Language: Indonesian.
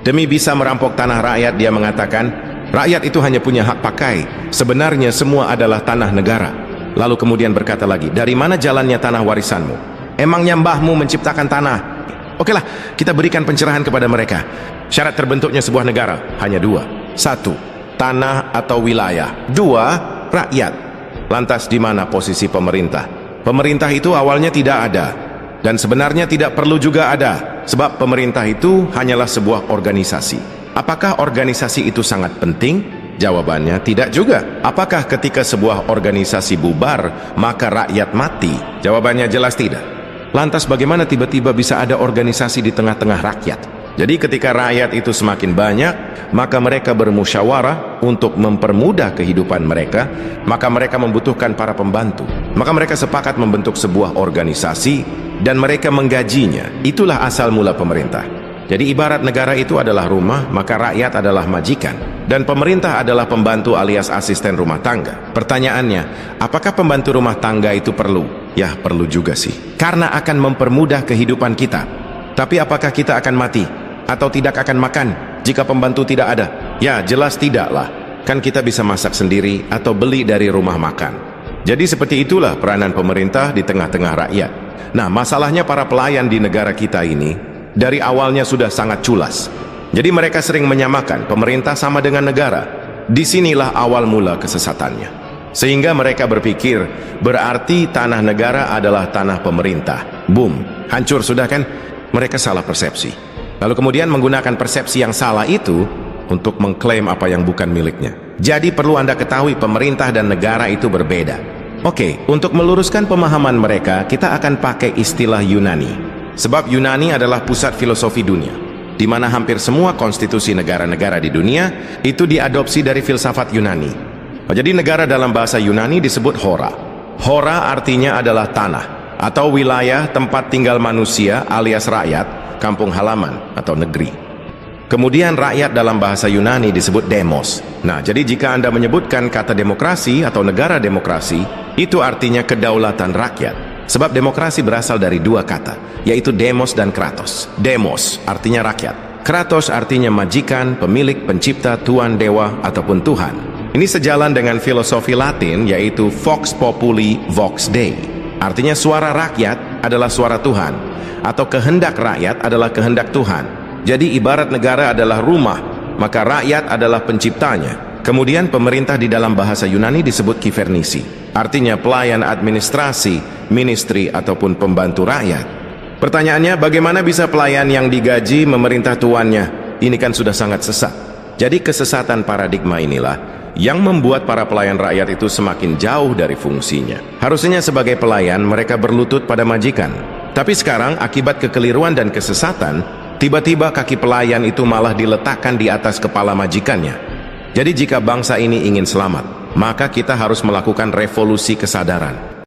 Demi bisa merampok tanah rakyat, dia mengatakan, rakyat itu hanya punya hak pakai. Sebenarnya semua adalah tanah negara. Lalu kemudian berkata lagi, dari mana jalannya tanah warisanmu? Emangnya mbahmu menciptakan tanah? Okelah, kita berikan pencerahan kepada mereka. Syarat terbentuknya sebuah negara hanya dua. Satu, tanah atau wilayah. Dua, rakyat. Lantas di mana posisi pemerintah? Pemerintah itu awalnya tidak ada. Dan sebenarnya tidak perlu juga ada. Sebab pemerintah itu hanyalah sebuah organisasi. Apakah organisasi itu sangat penting? Jawabannya tidak juga. Apakah ketika sebuah organisasi bubar, maka rakyat mati? Jawabannya jelas tidak. Lantas bagaimana tiba-tiba bisa ada organisasi di tengah-tengah rakyat? Jadi ketika rakyat itu semakin banyak, maka mereka bermusyawarah untuk mempermudah kehidupan mereka, maka mereka membutuhkan para pembantu. Maka mereka sepakat membentuk sebuah organisasi dan mereka menggajinya. Itulah asal mula pemerintah. Jadi ibarat negara itu adalah rumah, maka rakyat adalah majikan. Dan pemerintah adalah pembantu alias asisten rumah tangga. Pertanyaannya, apakah pembantu rumah tangga itu perlu? Ya, perlu juga sih. Karena akan mempermudah kehidupan kita. Tapi apakah kita akan mati? Atau tidak akan makan jika pembantu tidak ada? Ya, jelas tidaklah. Kan kita bisa masak sendiri atau beli dari rumah makan. Jadi seperti itulah peranan pemerintah di tengah-tengah rakyat. Nah, masalahnya para pelayan di negara kita ini dari awalnya sudah sangat culas. Jadi mereka sering menyamakan pemerintah sama dengan negara. Disinilah awal mula kesesatannya. Sehingga mereka berpikir berarti tanah negara adalah tanah pemerintah. Boom, hancur sudah kan? Mereka salah persepsi. Lalu kemudian menggunakan persepsi yang salah itu untuk mengklaim apa yang bukan miliknya. Jadi perlu Anda ketahui pemerintah dan negara itu berbeda. Oke, untuk meluruskan pemahaman mereka, kita akan pakai istilah Yunani. Sebab Yunani adalah pusat filosofi dunia, di mana hampir semua konstitusi negara-negara di dunia itu diadopsi dari filsafat Yunani. Jadi negara dalam bahasa Yunani disebut hora. Hora artinya adalah tanah atau wilayah tempat tinggal manusia alias rakyat, kampung halaman atau negeri. Kemudian rakyat dalam bahasa Yunani disebut demos. Nah, jadi jika Anda menyebutkan kata demokrasi atau negara demokrasi, itu artinya kedaulatan rakyat. Sebab demokrasi berasal dari dua kata, yaitu demos dan kratos. Demos artinya rakyat. Kratos artinya majikan, pemilik, pencipta, tuan, dewa, ataupun Tuhan. Ini sejalan dengan filosofi Latin, yaitu vox populi, vox Dei. Artinya suara rakyat adalah suara Tuhan, atau kehendak rakyat adalah kehendak Tuhan. Jadi ibarat negara adalah rumah, maka rakyat adalah penciptanya. Kemudian pemerintah di dalam bahasa Yunani disebut kivernisi, artinya pelayan administrasi, ministry ataupun pembantu rakyat. Pertanyaannya, bagaimana bisa pelayan yang digaji memerintah tuannya? Ini kan sudah sangat sesat. Jadi kesesatan paradigma inilah yang membuat para pelayan rakyat itu semakin jauh dari fungsinya. Harusnya sebagai pelayan mereka berlutut pada majikan. Tapi sekarang akibat kekeliruan dan kesesatan, tiba-tiba kaki pelayan itu malah diletakkan di atas kepala majikannya. Jadi jika bangsa ini ingin selamat, maka kita harus melakukan revolusi kesadaran.